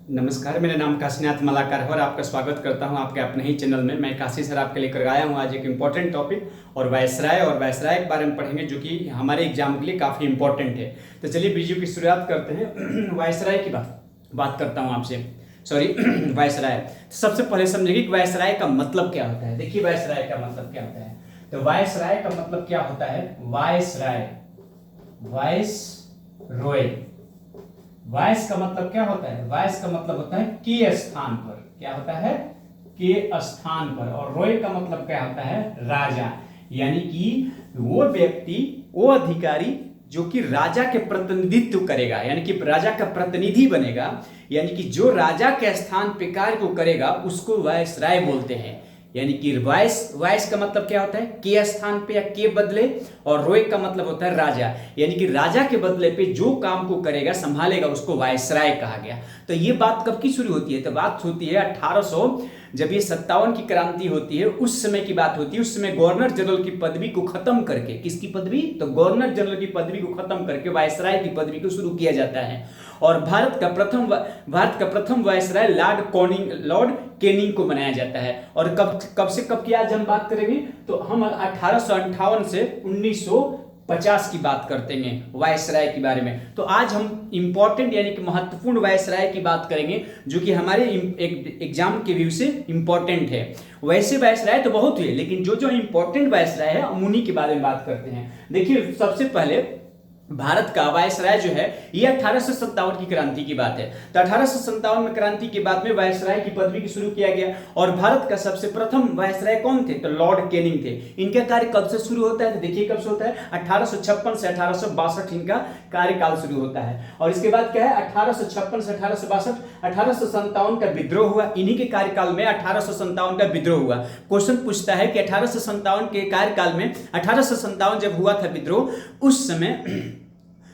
नमस्कार, मेरा नाम काशीनाथ मलाकर है और आपका स्वागत करता हूं आपके अपने ही चैनल में। मैं काशी सर आपके लेकर आया हूं आज एक इम्पॉर्टेंट टॉपिक और वायसराय के बारे में पढ़ेंगे जो कि हमारे एग्जाम के लिए काफ़ी इंपॉर्टेंट है। तो चलिए वीडियो की शुरुआत करते हैं। वायसराय की बात करता हूँ आपसे। Sorry viceroy. तो सबसे पहले समझेंगे कि वायसराय का मतलब क्या होता है। देखिए वायसराय का मतलब क्या होता है। तो वायसराय का मतलब क्या होता है। Viceroy, viceroy. वायस का मतलब क्या होता है। वायस का मतलब होता है के स्थान पर। क्या होता है, के स्थान पर। और रॉय का मतलब क्या होता है, राजा। यानी कि वो व्यक्ति, वो अधिकारी जो कि राजा के प्रतिनिधित्व करेगा, यानी कि राजा का प्रतिनिधि बनेगा, यानी कि जो राजा के स्थान पे कार्य को करेगा उसको वायसराय बोलते हैं। यानी कि वायस का मतलब क्या होता है, के स्थान पे या के बदले, और रॉय का मतलब होता है राजा। यानी कि राजा के बदले पे जो काम को करेगा, संभालेगा, उसको वायसराय कहा गया। तो ये बात कब की शुरू होती है। तो बात होती है 1800, जब ये 57 की क्रांति होती है उस समय की बात होती है। उस समय गवर्नर जनरल की पदवी को खत्म करके, किसकी पदवी, तो गवर्नर जनरल की पदवी को खत्म करके वायसराय की पदवी को शुरू किया जाता है। और भारत का प्रथम वायसराय लॉर्ड केनिंग को बनाया जाता है। और कब से कब की आज हम बात करेंगे, तो हम 1858 से 1950 की बात करते हैं वायसराय के बारे में। तो आज हम इंपॉर्टेंट यानी कि महत्वपूर्ण वायसराय की बात करेंगे जो कि हमारे एग्जाम के व्यू से इंपॉर्टेंट है। वैसे वायसराय तो बहुत हुए, लेकिन जो इंपॉर्टेंट वायसराय है हम उन्हीं के बारे में बात करते हैं। देखिए सबसे पहले भारत का वायसराय जो है ये 1857 की क्रांति की बात है। तो 1857 में क्रांति के बाद में वायसराय की पदवी की शुरू किया गया। और भारत का सबसे प्रथम वायसराय कौन थे, तो लॉर्ड केनिंग थे। इनका कार्य कब से शुरू होता है, तो देखिए कब से होता है, 1856 से 1862 इनका कार्यकाल शुरू होता है। और इसके बाद क्या है, 1856 से 1862, 1857 का विद्रोह हुआ। इन्हीं के कार्यकाल में 1857 का विद्रोह हुआ। क्वेश्चन पूछता है कि 1857 के कार्यकाल में, 1857 जब हुआ था विद्रोह,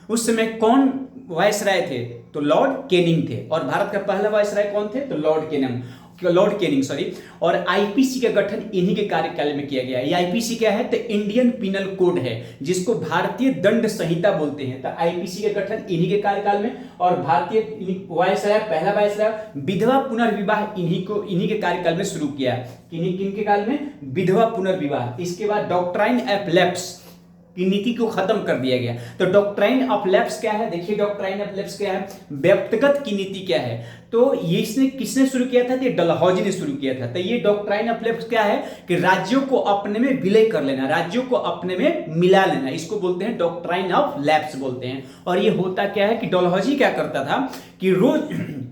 उस समय कौन वायसराय थे, तो लॉर्ड केनिंग थे। और भारत का पहला वायसराय कौन थे, तो लॉर्ड केनिंग सॉरी। और आईपीसी का गठन इन्हीं के कार्यकाल में किया गया। ये आईपीसी क्या है, तो इंडियन पिनल कोड है, जिसको भारतीय दंड संहिता बोलते हैं। तो आईपीसी का गठन इन्हीं के कार्यकाल में। और भारतीय वायसराय, पहला वायसराय, विधवा पुनर्विवाह इन्हीं के कार्यकाल में शुरू किया। किनके काल में, विधवा पुनर्विवाह। इसके बाद डॉक्ट्राइन ऑफ लैप्स की नीति को खत्म कर दिया गया। तो डॉक्ट्राइन ऑफ लैप्स क्या है, देखिए डॉक्ट्राइन ऑफ लैप्स क्या है, व्यक्तिगत की नीति क्या है। तो ये इसने किसने शुरू किया था, तो डलहौजी ने शुरू किया था। तो ये डॉक्ट्राइन ऑफ लैप्स क्या है, कि राज्यों को अपने में विलय कर लेना, राज्यों को अपने में मिला लेना, इसको बोलते हैं डॉक्ट्राइन ऑफ लैप्स बोलते हैं। और ये होता क्या है कि डलहौजी क्या करता था कि रोज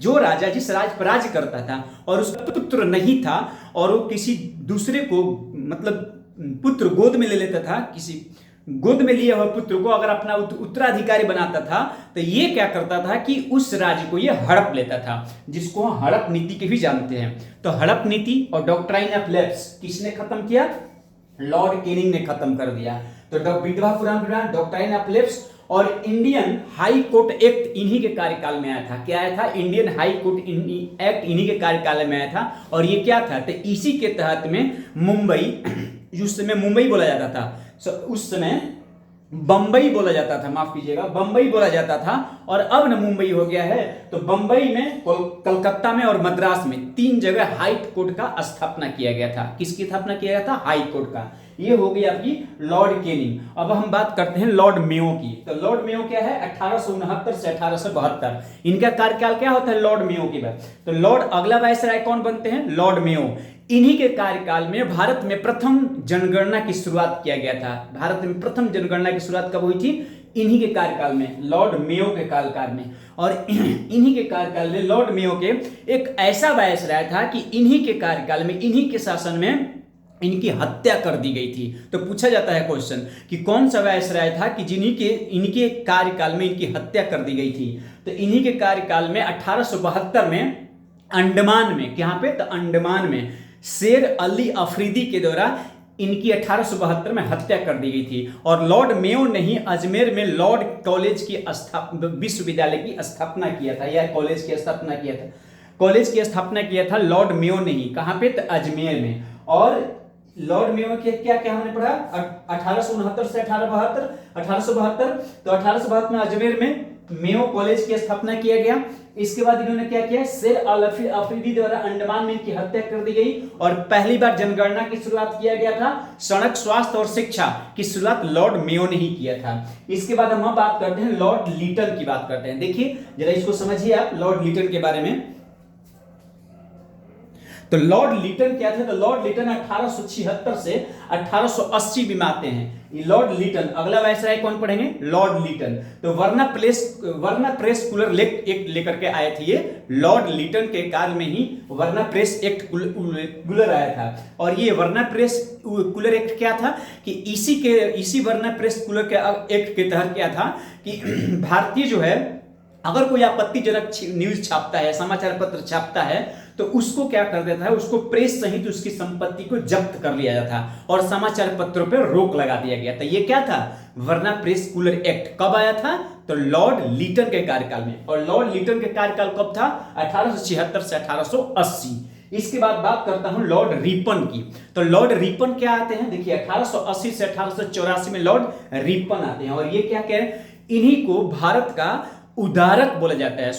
जो राजा जिस राज्य पर राज्य करता था और उसका पुत्र नहीं था, और वो किसी दूसरे को मतलब पुत्र गोद में ले लेता था, किसी गोद में लिए हुए पुत्र को अगर अपना उत्तराधिकारी बनाता था, तो ये क्या करता था कि उस राज्य को ये हड़प लेता था, जिसको हड़प नीति के भी जानते हैं। तो हड़प नीति और डॉक्ट्राइन ऑफ लैप्स किसने खत्म किया, लॉर्ड केनिंग ने खत्म कर दिया। तो विधवा पुनर्विवाह, डॉक्ट्राइन ऑफ लैप्स और इंडियन हाई कोर्ट एक्ट इन्हीं के कार्यकाल में आया था। क्या आया था, इंडियन हाई कोर्ट एक्ट इन्हीं के कार्यकाल में आया था। और ये क्या था, तो इसी के तहत में मुंबई, उस समय मुंबई बोला जाता था, उस समय बंबई बोला जाता था, माफ कीजिएगा, बंबई बोला जाता था। और अब न मुंबई हो गया है। तो बंबई में, कलकत्ता में और मद्रास में 3 जगह हाई कोर्ट का स्थापना किया गया था। किसकी स्थापना किया गया था, हाई कोर्ट का। ये हो गई आपकी लॉर्ड केनिंग। अब हम बात करते हैं लॉर्ड मेयो की। तो लॉर्ड मेयो क्या है, 1869 से 1872 इनका कार्यकाल क्या होता है, लॉर्ड मेयो की बात। तो लॉर्ड, अगला वायसराय कौन बनते हैं, लॉर्ड मेयो। इन्हीं के कार्यकाल में भारत में प्रथम जनगणना की शुरुआत किया गया था। भारत में प्रथम जनगणना की शुरुआत कब हुई थी, इन्हीं के कार्यकाल में, लॉर्ड मेयो के कार्यकाल में। और इन्हीं के कार्यकाल में लॉर्ड मेयो के एक ऐसा वायसराय था कि इन्हीं के कार्यकाल में, इन्हीं के शासन में इनकी हत्या कर दी गई थी। तो पूछा जाता है क्वेश्चन कि कौन सा वायसराय था कि इनके कार्यकाल में इनकी हत्या कर दी गई थी। तो इन्हीं के कार्यकाल में 1872 में अंडमान में, कहां पे, तो अंडमान में शेर अली अफरीदी के द्वारा इनकी 1872 में हत्या कर दी गई थी। और लॉर्ड मेयो ने ही अजमेर में लॉर्ड कॉलेज की विश्वविद्यालय की स्थापना किया था, या कॉलेज की स्थापना किया था, कॉलेज की स्थापना किया था लॉर्ड मेयो ने ही। कहां पे, तो अजमेर में। और लॉर्ड मेयो के क्या क्या हमने पढ़ा, 1869 से 1872, तो 1872 में अजमेर में मेयो कॉलेज की स्थापना किया गया। इसके बाद इन्होंने क्या किया, शेर अफरीदी द्वारा अंडमान में इनकी हत्या कर दी गई और पहली बार जनगणना की शुरुआत किया गया था। सड़क, स्वास्थ्य और शिक्षा की शुरुआत लॉर्ड मेयो ने ही किया था। इसके बाद हम बात करते हैं लॉर्ड लिटन की बात करते हैं। देखिए जरा इसको समझिए आप लॉर्ड लिटन के बारे में। तो लॉर्ड लिटन क्या थे, तो लॉर्ड लिटन 1876 से 1880 में आते हैं। ये लॉर्ड लिटन, अगला वायसराय कौन पढ़ेंगे, लॉर्ड लिटन। तो वर्ना प्रेस कूलर एक्ट लेकर के आए थे ये लॉर्ड लिटन के काल में ही वर्ना प्रेस एक्ट कूलर आया था। और ये वर्ना प्रेस कूलर एक्ट क्या था कि इसी वर्ना प्रेस कूलर के एक्ट के तहत क्या था कि भारतीय जो है अगर कोई आपत्तिजनक न्यूज छापता है, समाचार पत्र छापता है, तो उसको क्या कर देता है, उसको प्रेस सहित उसकी संपत्ति को जब्त कर लिया जाता और समाचार पत्रों पर रोक लगा दिया गया था। ये क्या था, वर्ना प्रेस कूलर एक्ट। कब आया था, तो लॉर्ड लिटन के कार्यकाल में। और लॉर्ड लिटन के कार्यकाल कब था, 1876 से 1880। इसके बाद बात करता हूं लॉर्ड रिपन की। तो लॉर्ड रिपन क्या आते हैं, देखिए 1880 से 1884 में लॉर्ड रिपन आते हैं। और ये क्या कह रहे हैं, इन्हीं को भारत का उदारक बोला जाता है,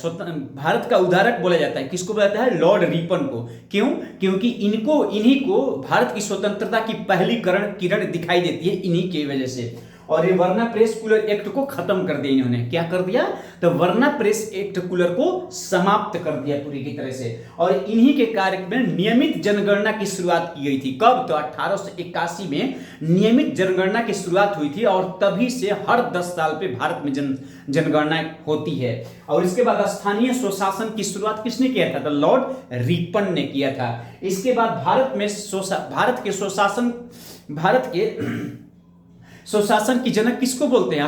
भारत का उदारक बोला जाता है। किसको बोला जाता है, लॉर्ड रिपन को। क्यों, क्योंकि इन्हीं को भारत की स्वतंत्रता की पहली किरण दिखाई देती है इन्हीं की वजह से। और ये वर्ना प्रेस कूलर एक्ट को खत्म कर दिया इन्होंने। क्या कर दिया, तो वर्ना प्रेस एक्ट कूलर को समाप्त कर दिया पूरी की तरह से। और इन्हीं के कार्य में नियमित जनगणना की शुरुआत की गई थी। कब, तो 1881 में नियमित जनगणना की शुरुआत हुई थी और तभी से हर 10 साल पे भारत में जनगणना होती है। और इसके बाद स्थानीय स्वशासन की शुरुआत किसने किया था, तो लॉर्ड रिपन ने किया था। इसके बाद भारत के स्वशासन की जनक किसको बोलते हैं,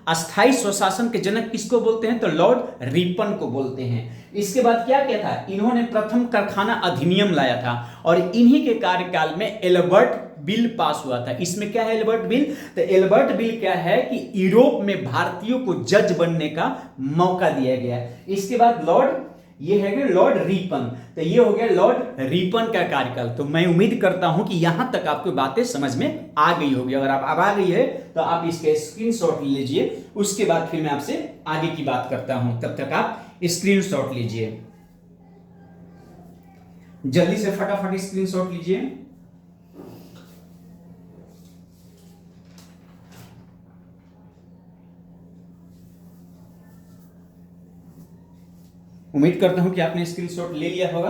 अस्थाई स्वशासन के जनक किसको बोलते हैं, तो लॉर्ड रिपन को बोलते हैं। इसके बाद क्या क्या था, इन्होंने प्रथम कारखाना अधिनियम लाया था और इन्हीं के कार्यकाल में एल्बर्ट बिल पास हुआ था। इसमें क्या है एल्बर्ट बिल, तो एल्बर्ट बिल क्या है कि यूरोप में भारतीयों को जज बनने का मौका दिया गया। इसके बाद ये है लॉर्ड रिपन। तो ये हो गया लॉर्ड रिपन का कार्यकाल। तो मैं उम्मीद करता हूं कि यहां तक आपको बातें समझ में आ गई होगी। अगर आप अब आ गई है तो आप इसके स्क्रीनशॉट लीजिए, उसके बाद फिर मैं आपसे आगे की बात करता हूं। तब तक आप स्क्रीनशॉट लीजिए, जल्दी से फटाफट स्क्रीनशॉट लीजिए। उम्मीद करता हूं कि आपने स्क्रीनशॉट ले लिया होगा।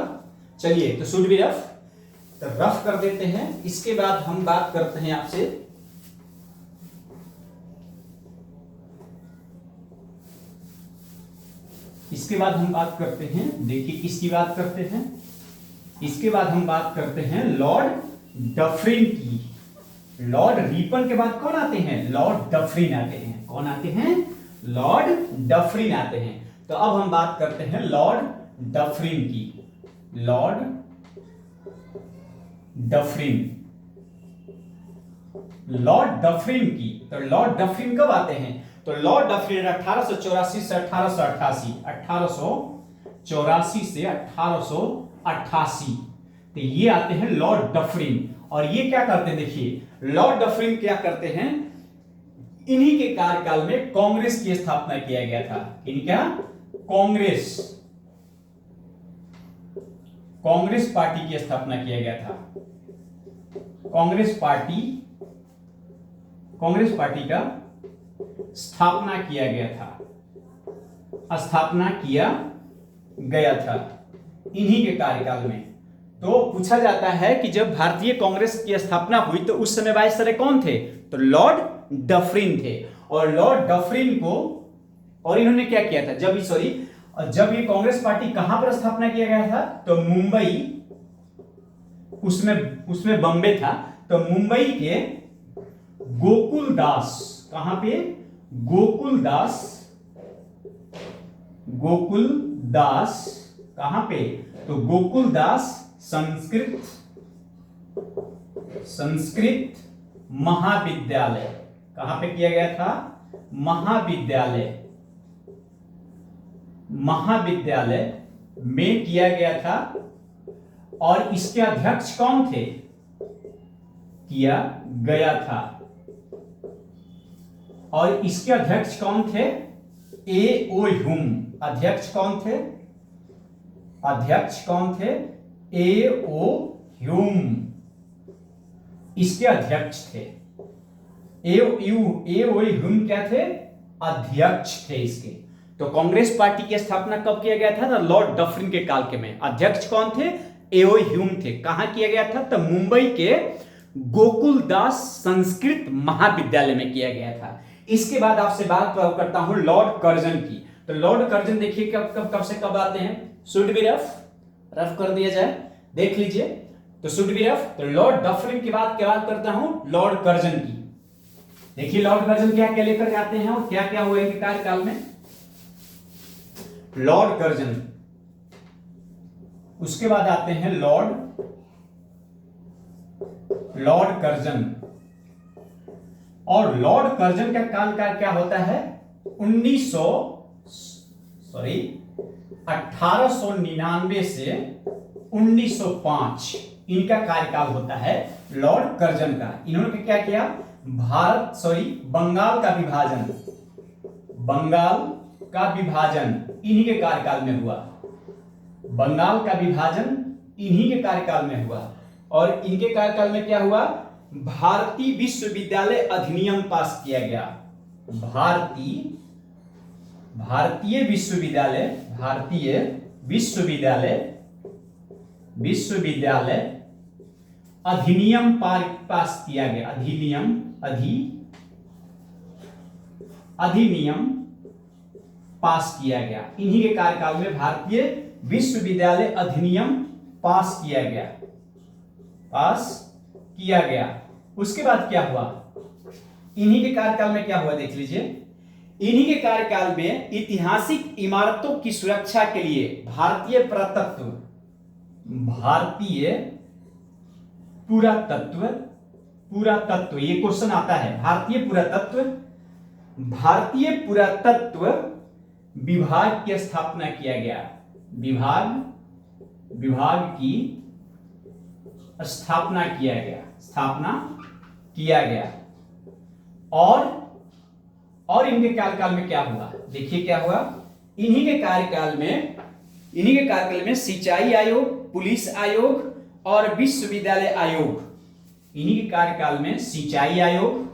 चलिए तो शुड बी रफ, तो रफ कर देते हैं। इसके बाद हम बात करते हैं आपसे देखिए किसकी बात करते हैं, इसके बाद हम बात करते हैं लॉर्ड डफरिन की। लॉर्ड रिपन के बाद कौन आते हैं, लॉर्ड डफरिन आते हैं। कौन आते हैं, लॉर्ड डफरिन आते हैं। तो अब हम बात करते हैं लॉर्ड डफरिन की। लॉर्ड डफरिन की, तो लॉर्ड डफरिन कब आते हैं, तो लॉर्ड डफरिन 1884 से 1888, 1884 से 1888, तो ये आते हैं लॉर्ड डफरिन। और ये क्या करते हैं, देखिए लॉर्ड डफरिन क्या करते हैं, इन्हीं के कार्यकाल में कांग्रेस की स्थापना किया गया था। इनका कांग्रेस पार्टी की स्थापना किया गया था। कांग्रेस पार्टी का स्थापना किया गया था इन्हीं के कार्यकाल में। तो पूछा जाता है कि जब भारतीय कांग्रेस की स्थापना हुई तो उस समय वायसराय कौन थे, तो लॉर्ड डफरिन थे। और लॉर्ड डफरिन को, और इन्होंने क्या किया था, जब ये कांग्रेस पार्टी कहां पर स्थापना किया गया था, तो मुंबई, उसमें बम्बे था, तो मुंबई के गोकुलदास, कहां पे, गोकुलदास कहां पे, तो गोकुलदास संस्कृत महाविद्यालय, कहां पे किया गया था, महाविद्यालय में किया गया था। और इसके अध्यक्ष कौन थे, किया गया था, और इसके अध्यक्ष कौन थे, ए ओ ह्यूम। अध्यक्ष कौन थे? अध्यक्ष कौन थे? ए ओ ह्यूम इसके अध्यक्ष थे। ए ओ ह्यूम क्या थे? अध्यक्ष थे इसके। तो कांग्रेस पार्टी की स्थापना कब किया गया था? तो लॉर्ड डफरिन के काल के में। अध्यक्ष कौन थे? ए ओ ह्यूम थे। कहां किया गया था? तो मुंबई के गोकुलदास संस्कृत महाविद्यालय में किया गया था। इसके बाद आपसे बात करता हूं लॉर्ड कर्जन की। तो लॉर्ड कर्जन देखिए कब से कब आते हैं। शुड बी रफ कर दिया जाए, देख लीजिए। तो शुड बी रफ। तो लॉर्ड डफरिन की बात करता हूं लॉर्ड कर्जन की। देखिए लॉर्ड कर्जन क्या क्या लेकर आते हैं और क्या क्या हुआ इनके कार्यकाल में। लॉर्ड कर्जन, उसके बाद आते हैं लॉर्ड कर्जन। और लॉर्ड कर्जन का काल का क्या होता है? 1899 से 1905 इनका कार्यकाल होता है लॉर्ड कर्जन का। इन्होंने क्या किया? बंगाल का विभाजन इन्हीं के कार्यकाल में हुआ। बंगाल का विभाजन इन्हीं के कार्यकाल में हुआ। और इनके कार्यकाल में क्या हुआ? भारतीय विश्वविद्यालय अधिनियम पास किया गया। भारतीय विश्वविद्यालय अधिनियम पास किया गया। अधिनियम पास किया गया। इन्हीं के कार्यकाल में भारतीय विश्वविद्यालय अधिनियम पास किया गया। उसके बाद क्या हुआ? इन्हीं के कार्यकाल में क्या हुआ देख लीजिए। इन्हीं के कार्यकाल में ऐतिहासिक इमारतों की सुरक्षा के लिए भारतीय पुरातत्व ये क्वेश्चन आता है। भारतीय पुरातत्व विभाग की स्थापना किया गया। विभाग की स्थापना किया गया। और इनके कार्यकाल में क्या हुआ? देखिए क्या हुआ। इन्हीं के कार्यकाल में सिंचाई आयोग, पुलिस आयोग और विश्वविद्यालय आयोग। इन्हीं के कार्यकाल में सिंचाई आयोग,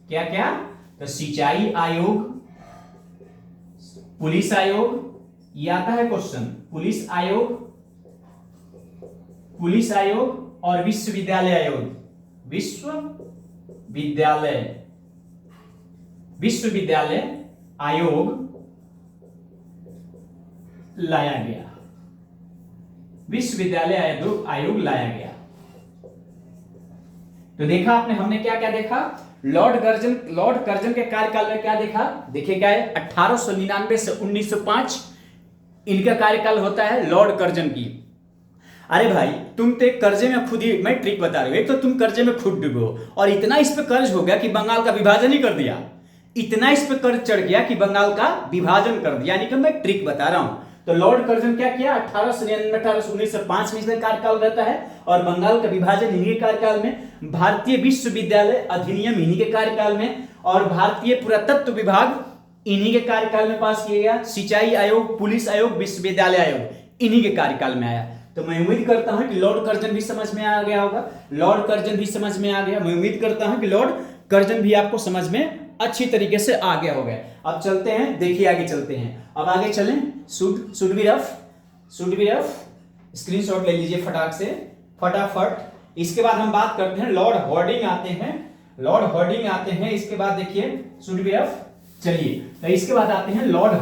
क्या क्या? तो सिंचाई आयोग, पुलिस आयोग, ये आता है क्वेश्चन। पुलिस आयोग और विश्वविद्यालय आयोग। विश्वविद्यालय आयोग लाया गया। तो देखा आपने, हमने क्या क्या देखा? लॉर्ड कर्जन के कार्यकाल में क्या देखा? देखिए क्या है, 1899 से 1905 इनका कार्यकाल होता है लॉर्ड कर्जन की। अरे भाई तुम तो कर्जे में खुद ही, मैं ट्रिक बता रहा हूं, एक तो तुम कर्जे में खुद डूबे हो और इतना इस पे कर्ज हो गया कि बंगाल का विभाजन ही कर दिया। इतना इस पे कर्ज चढ़ गया कि बंगाल का विभाजन कर दिया। यानी कि मैं ट्रिक बता रहा हूं। तो लॉर्ड कर्जन क्या किया? 1905 में इसका कार्यकाल रहता है और बंगाल का विभाजन इन्हीं के कार्यकाल में। भारतीय विश्वविद्यालय अधिनियम इन्हीं के कार्यकाल में और भारतीय पुरातत्व विभाग इन्हीं के कार्यकाल में पास किया गया। सिंचाई आयोग, पुलिस आयोग, विश्वविद्यालय आयोग इन्हीं के कार्यकाल में आया। तो मैं उम्मीद करता हूं कि लॉर्ड कर्जन भी समझ में आ गया होगा। लॉर्ड कर्जन भी समझ में आ गया। मैं उम्मीद करता हूं कि लॉर्ड कर्जन भी आपको समझ में अच्छी तरीके से आ गया होगा। अब चलते हैं, देखिए आगे चलते हैं। अब आगे चलें। शुड बी रफ स्क्रीनशॉट ले लीजिए फटाफट। इसके बाद हम बात करते हैं लॉर्ड हॉर्डिंग आते हैं। इसके बाद देखिए शुड बी रफ। चलिए तो इसके बाद आते हैं लॉर्ड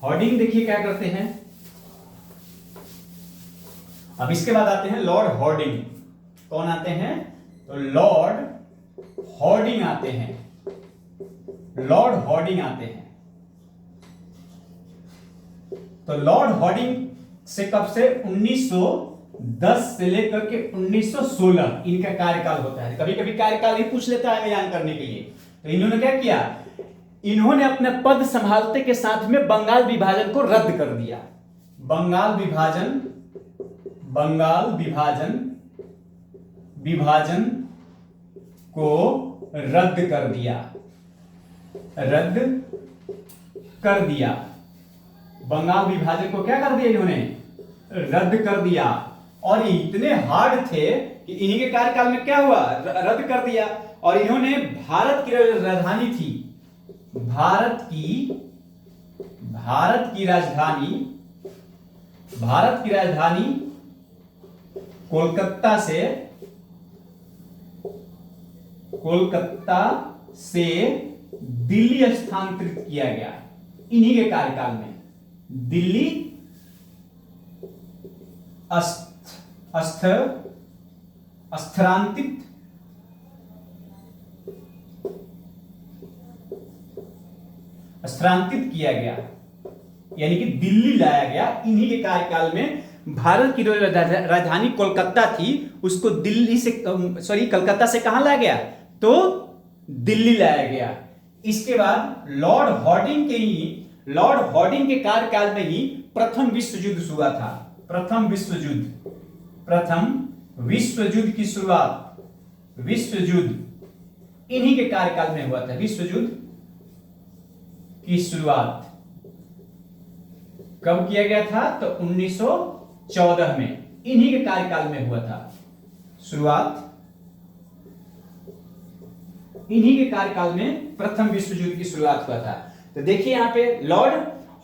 हॉर्डिंग देखिए क्या करते हैं। अब इसके बाद आते हैं लॉर्ड हॉर्डिंग। कौन आते हैं? तो लॉर्ड हॉर्डिंग आते हैं। तो लॉर्ड हॉर्डिंग से कब से? 1910 से लेकर के 1916 इनका कार्यकाल होता है। कभी कभी कार्यकाल ही पूछ लेता है बयान करने के लिए। तो इन्होंने क्या किया? इन्होंने अपने पद संभालते के साथ में बंगाल विभाजन को रद्द कर दिया। बंगाल विभाजन को रद्द कर कर दिया। बंगाल विभाजन को क्या कर दिया इन्होंने? रद्द कर दिया। और ये इतने हार्ड थे कि इन्हीं के कार्यकाल में क्या हुआ? रद्द कर दिया। और इन्होंने भारत की राजधानी थी, भारत की राजधानी कोलकाता से दिल्ली स्थानांतरित किया गया इन्हीं के कार्यकाल में। दिल्ली स्थानांतरित किया गया, यानी कि दिल्ली लाया गया इन्हीं के कार्यकाल में। भारत की राजधानी कोलकाता थी, उसको दिल्ली से कलकत्ता से कहां लाया गया? तो दिल्ली लाया गया। इसके बाद लॉर्ड हॉर्डिंग के कार्यकाल में ही प्रथम विश्व युद्ध हुआ था। प्रथम विश्व युद्ध की शुरुआत इन्हीं के कार्यकाल में हुआ था। विश्व युद्ध की शुरुआत कब किया गया था? तो 1914 में इन्हीं के कार्यकाल में हुआ था। शुरुआत इन्हीं के कार्यकाल में प्रथम विश्व युद्ध की शुरुआत हुआ था। तो देखिए यहां पे लॉर्ड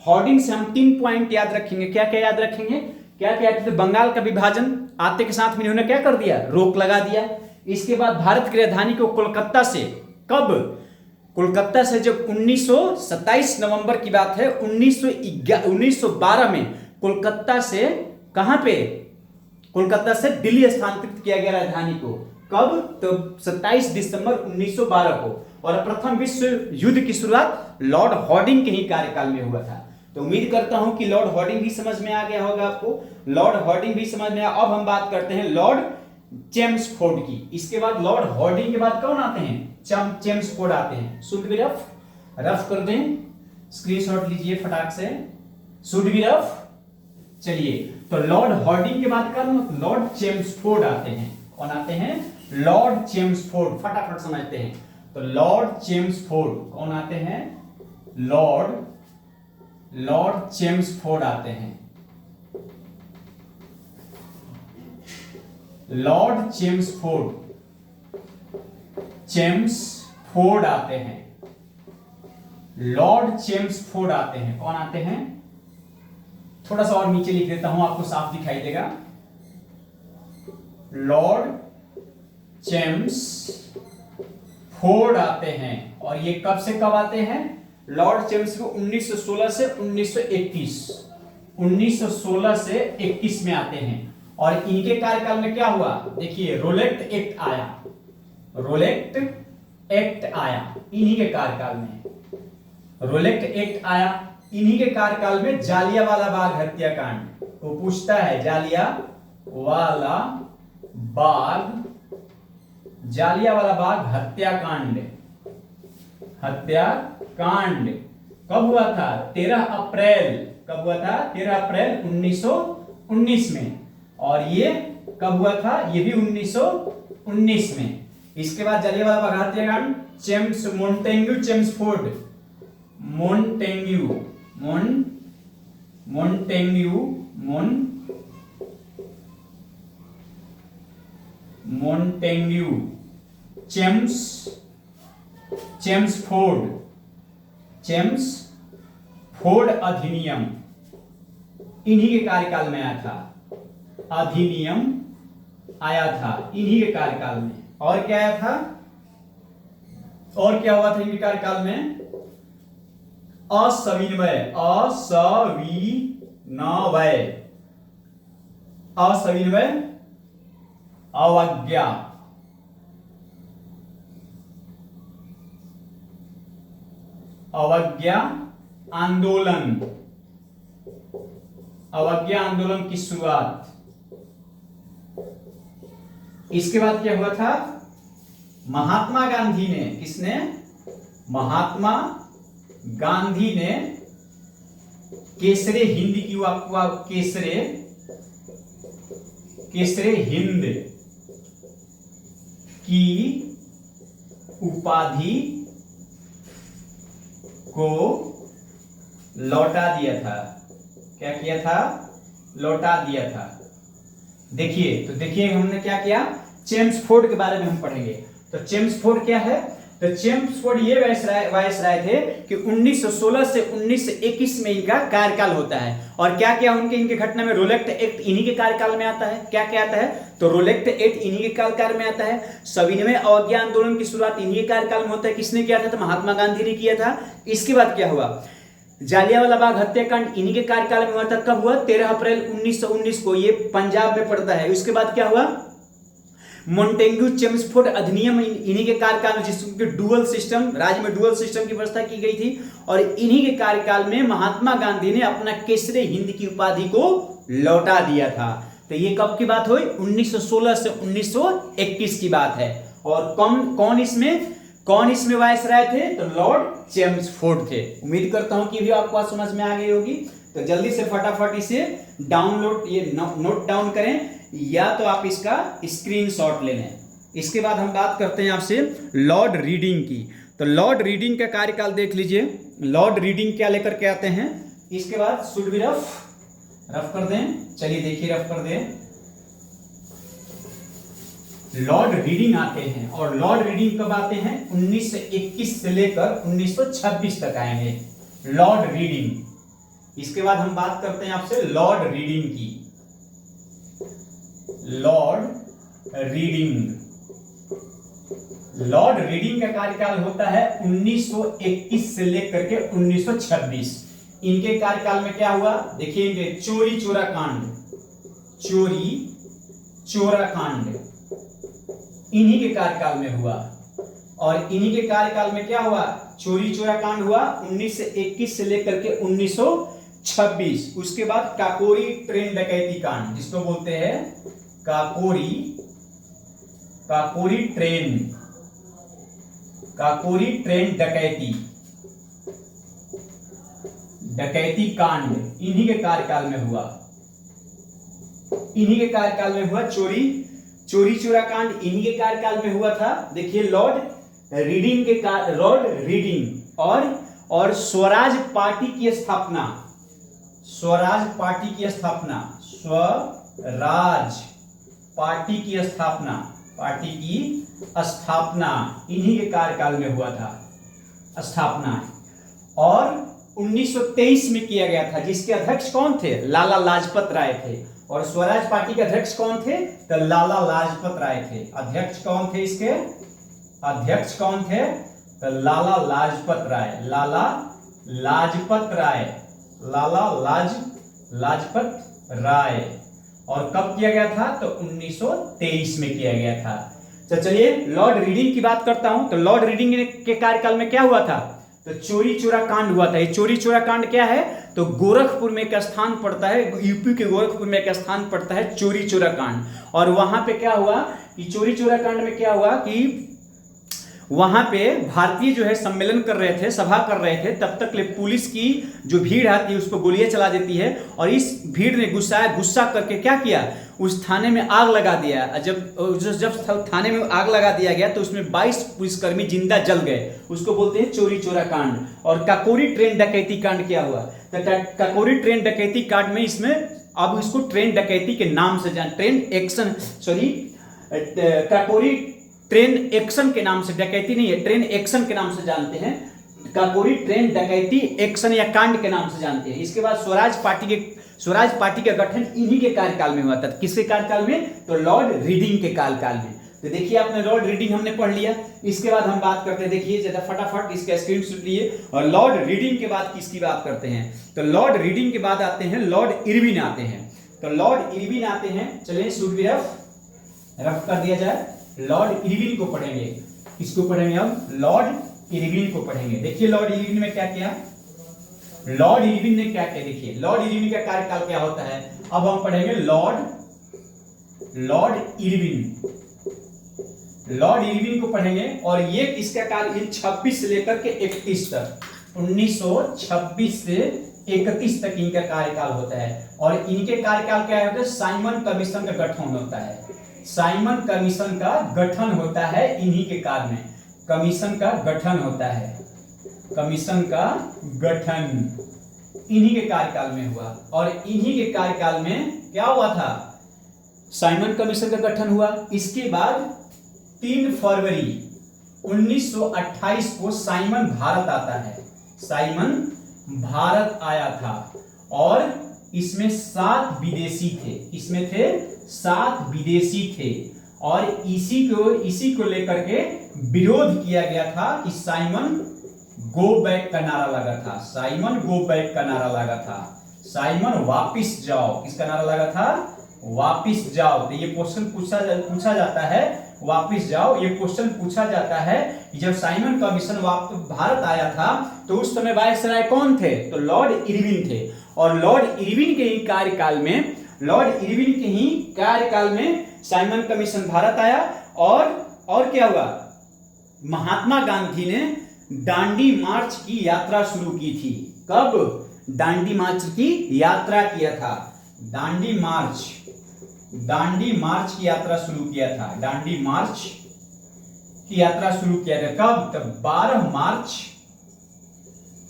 हॉर्डिंग से हम 3 पॉइंट याद रखेंगे। क्या क्या याद रखेंगे? क्या क्या? तो बंगाल का विभाजन आते के साथ में इन्होंने क्या कर दिया? रोक लगा दिया। इसके बाद भारत की राजधानी को कोलकाता से, कब? कोलकाता से जब 1927 नवंबर की बात है, 1912 में कोलकाता से कहां पे? कोलकाता से दिल्ली स्थानांतरित किया गया राजधानी को। कब? तो 27 दिसंबर 1912 को। और प्रथम विश्व युद्ध की शुरुआत लॉर्ड हॉर्डिंग के ही कार्यकाल में हुआ था। तो उम्मीद करता हूं कि लॉर्ड हॉर्डिंग भी समझ में आ गया होगा आपको। लॉर्ड हॉर्डिंग भी समझ में आया। अब हम बात करते हैं लॉर्ड चेम्सफोर्ड की। इसके बाद लॉर्ड हॉर्डिंग के बाद कौन आते हैं? चेम्सफोर्ड आते हैं। शुड बी रफ कर दें, स्क्रीनशॉट लीजिए फटाक से। Should be rough. चलिए, तो लॉर्ड हॉर्डिंग के बाद का लॉर्ड चेम्सफोर्ड आते हैं। कौन आते हैं? Lord Chelmsford. फटाफट समझते हैं। तो लॉर्ड चेम्सफोर्ड कौन आते हैं? लॉर्ड चेम्सफोर्ड आते हैं। लॉर्ड चेम्सफोर्ड आते हैं। लॉर्ड चेम्सफोर्ड आते हैं। कौन आते हैं? थोड़ा सा और नीचे लिख देता हूं, आपको साफ दिखाई देगा। लॉर्ड चेम्सफोर्ड आते हैं। और ये कब से कब आते हैं? लॉर्ड चेम्सफोर्ड 1916 से 1916 से 21 में आते हैं। और इनके कार्यकाल में क्या हुआ? देखिए, रोलेक्ट एक्ट आया इन्हीं के कार्यकाल में। रोलेक्ट एक्ट आया इन्हीं के कार्यकाल में। जालियांवाला बाग हत्याकांड, वो पूछता है जालियांवाला बाग हत्याकांड कब हुआ था? 13 अप्रैल। कब हुआ था? 13 अप्रैल 1919 में। और ये कब हुआ था? ये भी 1919 में। इसके बाद जालियांवाला बाग हत्याकांड, मोंटेग्यू चेम्सफोर्ड, मोंटेग्यू चेम्सफोर्ड अधिनियम इन्हीं के कार्यकाल में आया था। अधिनियम आया था इन्हीं के कार्यकाल में। और क्या आया था? और क्या हुआ था इनके कार्यकाल में? असविनय, अवज्ञा आंदोलन की शुरुआत। इसके बाद क्या हुआ था? महात्मा गांधी ने, किसने? महात्मा गांधी ने केसरे हिंद की केसरे हिंद की उपाधि को लौटा दिया था। क्या किया था? लौटा दिया था। देखिए, तो देखिए हमने क्या किया, चेम्सफोर्ड के बारे में हम पढ़ेंगे। तो चेम्सफोर्ड क्या है? तो चेम्सफोर्ड ये वायसराय थे कि 1916 से 1921 में इनका कार्यकाल होता है। और क्या क्या इनके घटना में रोलेक्ट एक्ट इन्हीं के कार्यकाल में आता है। क्या क्या आता है? तो रोलेक्ट एक्ट इन्हीं के कार्यकाल में आता है। सविनय अवज्ञा आंदोलन की शुरुआत इन्हीं के कार्यकाल में होता है। किसने किया था? तो महात्मा गांधी ने किया था। इसके बाद क्या हुआ? जालियांवाला बाग हत्याकांड इन्हीं के कार्यकाल में हुआ था। कब हुआ? 13 अप्रैल 1919 को। ये पंजाब में पड़ता है। उसके बाद क्या हुआ? मोंटेग्यू चेम्सफोर्ड अधिनियम इन्हीं के कार्यकाल में, जिसमें डुअल सिस्टम, राज्य में डुअल सिस्टम की व्यवस्था की गई थी। और इन्हीं के कार्यकाल में महात्मा गांधी ने अपना केसरे हिंद की उपाधि को लौटा दिया था। तो ये कब की बात हुई? 1916 से 1921 की बात है। और कौन इसमें वायसराय थे? तो लॉर्ड चेम्सफोर्ड थे। उम्मीद करता हूं कि भी आपको आज समझ में आ गई होगी। तो जल्दी से फटाफट इसे डाउनलोड, ये नोट डाउन करें, या तो आप इसका स्क्रीनशॉट ले लें। इसके बाद हम बात करते हैं आपसे लॉर्ड रीडिंग की। तो लॉर्ड रीडिंग का कार्यकाल देख लीजिए। लॉर्ड रीडिंग क्या लेकर के आते हैं? इसके बाद शुड बी रफ कर दें। चलिए देखिए, रफ कर दें। लॉर्ड रीडिंग आते हैं, और लॉर्ड रीडिंग कब आते हैं? 1921 से लेकर 1926 तक आएंगे लॉर्ड रीडिंग। इसके बाद हम बात करते हैं आपसे लॉर्ड रीडिंग की। लॉर्ड रीडिंग का कार्यकाल होता है 1921 से लेकर के 1926। इनके कार्यकाल में क्या हुआ? देखिए, इनके चोरी चोरा कांड इन्हीं के कार्यकाल में हुआ। और इन्हीं के कार्यकाल में क्या हुआ? चोरी चोरा कांड हुआ 1921 से लेकर के 1926। उसके बाद काकोरी ट्रेन डकैती कांड, जिसको बोलते हैं काकोरी ट्रेन डकैती कांड इन्हीं के कार्यकाल में हुआ। चोरी चोरा कांड इन्हीं के कार्यकाल में हुआ था। देखिए, लॉर्ड रीडिंग और स्वराज पार्टी की स्थापना इन्हीं के कार्यकाल में हुआ था। और 1923 में किया गया था, जिसके अध्यक्ष कौन थे? लाला लाजपत राय थे। और स्वराज पार्टी के अध्यक्ष कौन थे? तो लाला लाजपत राय थे। अध्यक्ष कौन थे इसके? तो लाला लाजपत राय। और कब किया गया था? तो 1923 में किया गया था। तो चलिए लॉर्ड रीडिंग की बात करता हूं। तो लॉर्ड रीडिंग के कार्यकाल में क्या हुआ था? तो चोरी चोरा कांड हुआ था। ये चोरी चोरा कांड क्या है? तो गोरखपुर में एक स्थान पड़ता है, यूपी के गोरखपुर में एक स्थान पड़ता है चोरी चोरा कांड। और वहां पे क्या हुआ कि चोरी चोरा कांड में क्या हुआ कि वहां पे भारतीय जो है सम्मेलन कर रहे थे, सभा कर रहे थे। तब तक पुलिस की जो भीड़ आती है उसको गोलियां चला देती है। और इस भीड़ ने गुस्सा करके क्या किया? उस थाने में आग लगा दिया। जब थाने में आग लगा दिया गया तो उसमें 22 पुलिसकर्मी जिंदा जल गए। उसको बोलते हैं चोरी चोरा कांड। और काकोरी ट्रेन डकैती कांड क्या हुआ? तो काकोरी ट्रेन डकैती कांड में इसमें अब इसको ट्रेन डकैती के नाम से काकोरी ट्रेन एक्शन के नाम से, डकैती नहीं है, ट्रेन एक्शन के नाम से जानते हैं। काकोरी ट्रेन डकैती एक्शन या कांड के नाम से जानते हैं। इसके बाद स्वराज पार्टी का गठन इन्हीं के कार्यकाल में हुआ था। किसके कार्यकाल में? तो लॉर्ड रीडिंग के कार्यकाल में। तो देखिए, आपने लॉर्ड रीडिंग हमने पढ़ लिया। इसके बाद हम बात करते हैं, देखिए जरा फटाफट इसका स्क्रीनशॉट लिए। और लॉर्ड रीडिंग के बाद किसकी बात करते हैं? तो लॉर्ड रीडिंग के बाद आते हैं लॉर्ड इरविन आते हैं। तो लॉर्ड इरविन आते हैं। चलिए शुड बी रफ कर दिया जाए। लॉर्ड इरविन को पढ़ेंगे। किसको पढ़ेंगे? अब लॉर्ड इरविन को पढ़ेंगे। देखिए लॉर्ड इरविन में क्या किया, लॉर्ड इरविन ने क्या किया। देखिए लॉर्ड इरविन का कार्यकाल क्या होता है। अब हम पढ़ेंगे लॉर्ड इरविन को पढ़ेंगे। और ये इसका कार्यकाल 26 से लेकर के 31 तक, 1926 से 31 तक इनका कार्यकाल होता है। और इनके कार्यकाल क्या होता है? साइमन कमीशन का गठन होता है। साइमन कमीशन का गठन होता है इन्हीं के काल में। कमीशन का गठन होता है। कमीशन का गठन इन्हीं के कार्यकाल में हुआ। और इन्हीं के कार्यकाल में क्या हुआ था, साइमन कमीशन का गठन हुआ। इसके बाद 3 फरवरी 1928 को साइमन भारत आता है, साइमन भारत आया था। और इसमें 7 विदेशी थे, इसमें थे 7 विदेशी थे। और इसी को लेकर के विरोध किया गया था कि साइमन गो बैक का नारा लगा था, साइमन गो बैक का नारा लगा था, साइमन वापिस जाओ, किसका नारा लगा था, वापिस जाओ। तो ये क्वेश्चन पूछा जाता है, वापिस जाओ, ये क्वेश्चन पूछा जाता है कि जब साइमन कमीशन भारत आया था तो उस समय वायसराय कौन थे, तो लॉर्ड इरविन थे। और लॉर्ड इरविन के ही कार्यकाल में साइमन कमीशन भारत आया। और क्या हुआ, महात्मा गांधी ने दांडी मार्च की यात्रा शुरू की थी। कब दांडी मार्च की यात्रा किया था, दांडी मार्च की यात्रा शुरू किया था, दांडी मार्च की यात्रा शुरू किया था। कब, तब 12 मार्च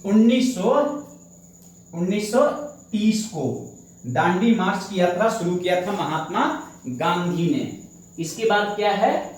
1930 को दांडी मार्च की यात्रा शुरू किया था महात्मा गांधी ने। इसके बाद क्या है,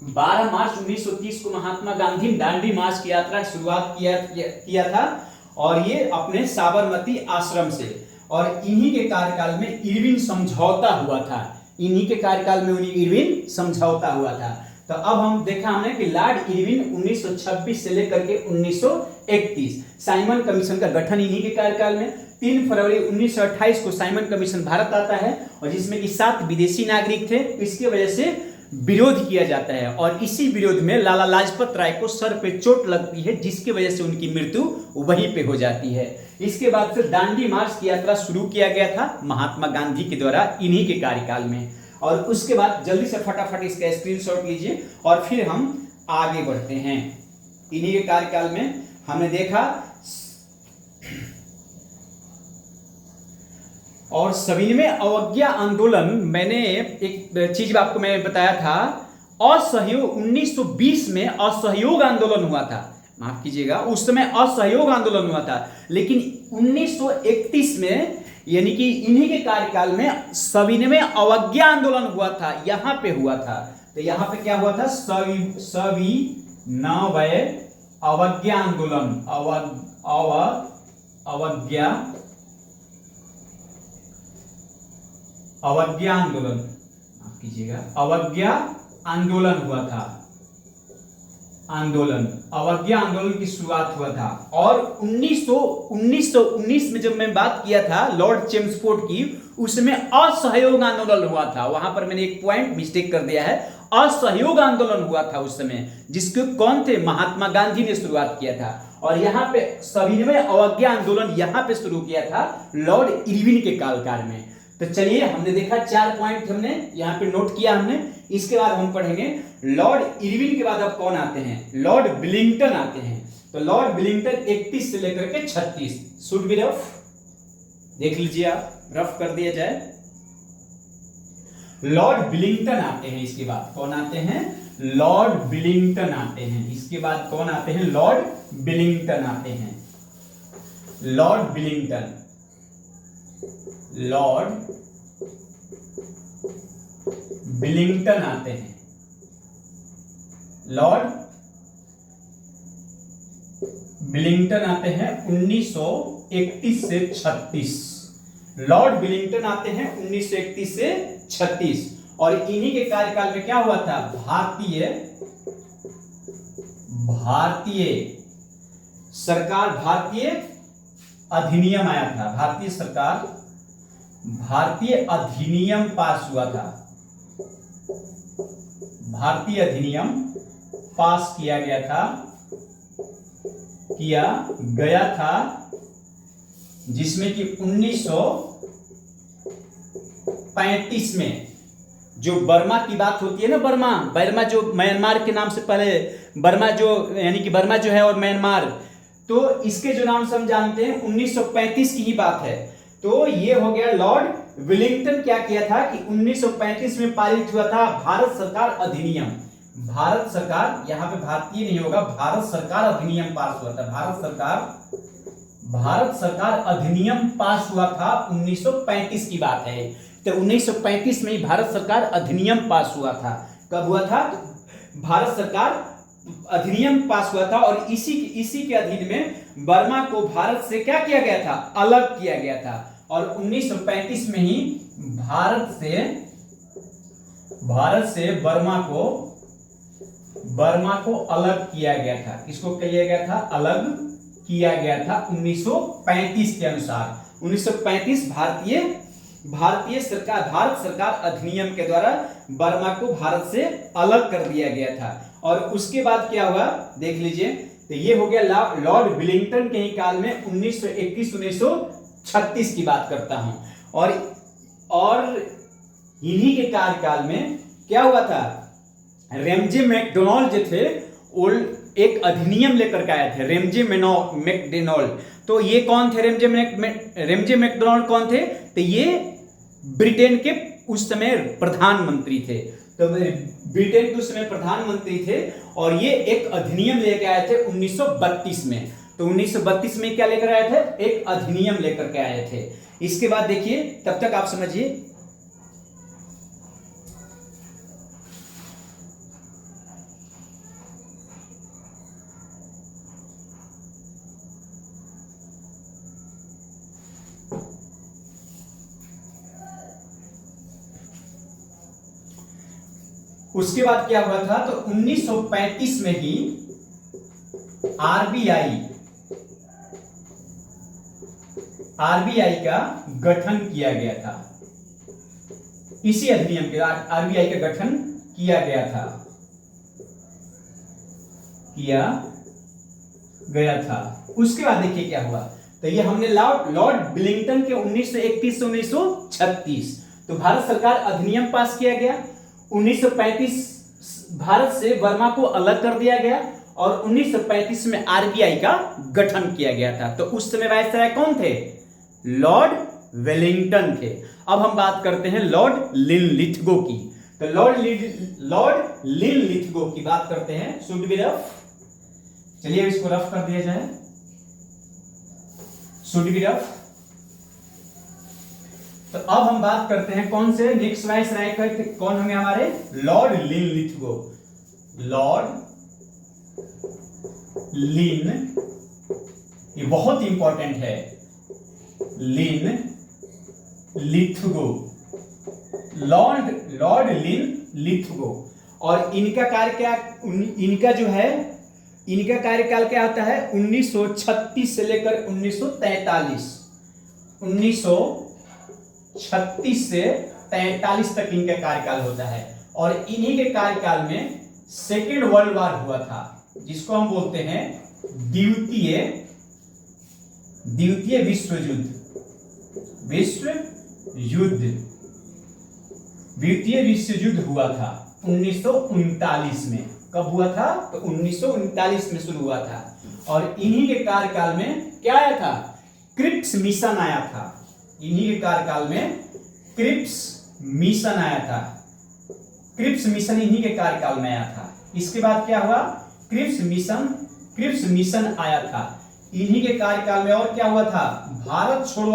12 मार्च 1930 को महात्मा गांधी ने दांडी मार्च की यात्रा की शुरुआत किया था। और ये अपने साबरमती आश्रम से। और इन्हीं के कार्यकाल में इरविन समझौता हुआ था, इन्हीं के कार्यकाल में इरविन समझौता हुआ था। तो अब हम देखा हमने कि लॉर्ड इरविन 1926 से लेकर के 1931 साइमन कमीशन का गठन इन्हीं के कार्यकाल में। 3 फरवरी 1928 को साइमन कमीशन भारत आता है और जिसमें कि 7 विदेशी नागरिक थे। इसकी वजह से विरोध किया जाता है और इसी विरोध में लाला लाजपत राय को सर पे चोट लगती है, जिसकी वजह से उनकी मृत्यु वहीं पे हो जाती है। इसके बाद फिर दांडी मार्च की यात्रा शुरू किया गया था महात्मा गांधी के द्वारा इन्हीं के कार्यकाल में। और उसके बाद जल्दी से फटाफट इसका स्क्रीनशॉट लीजिए और फिर हम आगे बढ़ते हैं। इन्हीं के कार्यकाल में हमने देखा और 70वें अवज्ञा आंदोलन, मैंने एक चीज आपको मैं बताया था, असहयोग 1920 में असहयोग आंदोलन हुआ था, माफ कीजिएगा, उस समय असहयोग आंदोलन हुआ था। लेकिन 1931 में यानी कि इन्हीं के कार्यकाल में 70वें अवज्ञा आंदोलन हुआ था, यहां पे हुआ था। तो यहां पे क्या हुआ था, 70वें अवज्ञा आंदोलन, अवज्ञा आंदोलन, माफ कीजिएगा, अवज्ञा आंदोलन हुआ था, अवज्ञा आंदोलन की शुरुआत हुआ था। और 1919 में जब मैं बात किया था लॉर्ड चेम्सफोर्ड की, उसमें असहयोग आंदोलन हुआ था। वहां पर मैंने एक पॉइंट मिस्टेक कर दिया है, असहयोग आंदोलन हुआ था उस समय, जिसके कौन थे, महात्मा गांधी ने शुरुआत किया था। और यहाँ पे 70वें अवज्ञा आंदोलन यहाँ पे शुरू किया था लॉर्ड इरविन के काल में। तो चलिए, हमने देखा 4 पॉइंट हमने यहाँ पे नोट किया हमने। इसके बाद हम पढ़ेंगे लॉर्ड इरविन के बाद अब कौन आते हैं, लॉर्ड विलिंगटन आते हैं। तो लॉर्ड विलिंगटन 31 से लेकर के 36, शुड बी रफ, देख लीजिए आप, रफ कर दिया जाए। लॉर्ड विलिंगटन आते हैं, इसके बाद कौन आते हैं, लॉर्ड विलिंगटन आते हैं। इसके बाद कौन आते हैं, लॉर्ड विलिंगटन आते हैं, लॉर्ड विलिंगटन, लॉर्ड विलिंगटन आते हैं, लॉर्ड विलिंगटन आते हैं 1931 से 36, लॉर्ड विलिंगटन आते हैं 1931 से 36। और इन्हीं के कार्यकाल में क्या हुआ था, भारतीय सरकार, भारतीय अधिनियम आया था, भारतीय अधिनियम पास हुआ था, भारतीय अधिनियम पास किया गया था, जिसमें कि 1935 में जो बर्मा की बात होती है ना, बर्मा जो म्यांमार के नाम से पहले बर्मा जो यानी कि बर्मा जो है और म्यांमार, तो इसके जो नाम से हम जानते हैं 1935 की ही बात है। तो ये हो गया लॉर्ड विलिंगटन क्या किया था कि 1935 में पारित हुआ था भारत सरकार अधिनियम, भारत सरकार, यहां पे भारतीय नहीं होगा, भारत सरकार अधिनियम पास हुआ था, भारत सरकार अधिनियम पास हुआ था 1935 की बात है। तो 1935 में ही भारत सरकार अधिनियम पास हुआ था। कब हुआ था? भारत सरकार अधिनियम पास हुआ था और इसी के अधीन में बर्मा को भारत से क्या किया गया था? अलग किया गया था। और 1935 में ही भारत से बर्मा को अलग किया गया था। किसको किया गया था? अलग किया गया था 1935 के अनुसार। 1935 भारत सरकार अधिनियम के द्वारा बर्मा को भारत से अलग कर दिया गया था। और उसके बाद क्या हुआ देख लीजिए। तो ये हो गया लॉर्ड विलिंगटन के ही काल में 1936 की बात करता हूं। और इन्हीं के कार्यकाल में क्या हुआ था? रेमजे मैकडोनाल्ड जो थे वो एक अधिनियम लेकर के आए थे, रेमजे मैकडोनाल्ड। तो ये कौन थे? रेमजे मैकडोनाल्ड कौन थे? तो ये ब्रिटेन के उस समय प्रधानमंत्री थे। तो ब्रिटेन के उस समय प्रधानमंत्री थे और ये एक अधिनियम लेकर आए थे 1932 में। तो 1932 में क्या लेकर आए थे? एक अधिनियम लेकर के आए थे। इसके बाद देखिए, तब तक आप समझिए। उसके बाद क्या हुआ था? तो 1935 में ही आरबीआई का गठन किया गया था। इसी अधिनियम के आरबीआई का गठन किया गया था। उसके बाद देखिए क्या हुआ। तो ये हमने लॉर्ड विलिंगटन के 1931 से 1936। तो भारत सरकार अधिनियम पास किया गया। 1935 भारत से बर्मा को अलग कर दिया गया और 1935 में आरबीआई का गठन किया गया था। तो उस समय वायसराय कौन थे? लॉर्ड वेलिंगटन थे। अब हम बात करते हैं लॉर्ड लिनलिथगो की। तो लॉर्ड लिनलिथगो की बात करते हैं। Should be rough. चलिए इसको रफ कर दिया जाए। Should be rough. तो अब हम बात करते हैं कौन से नेक्स्ट वायसराय का? कौन होंगे हमारे? Lord Linlithgow. लॉर्ड लिन, ये बहुत इंपॉर्टेंट है। Linlithgow, Lord Linlithgow. और इनका कार्यकाल क्या होता है? 1936 से लेकर 1943। 1936 से 43 तक इनका कार्यकाल होता है। और इन्हीं के कार्यकाल में सेकेंड वर्ल्ड वॉर हुआ था, जिसको हम बोलते हैं द्वितीय विश्व युद्ध। द्वितीय विश्व युद्ध हुआ था 1939 में। कब हुआ था? तो 1939 में शुरू हुआ था। और इन्हीं के कार्यकाल में क्या आया था? क्रिप्स मिशन आया था। इन्हीं के कार्यकाल में क्रिप्स मिशन आया था। क्रिप्स मिशन इन्हीं के कार्यकाल में आया था। इसके बाद क्या हुआ? क्रिप्स मिशन आया था इन्हीं के कार्यकाल में। और क्या हुआ था? भारत छोड़ो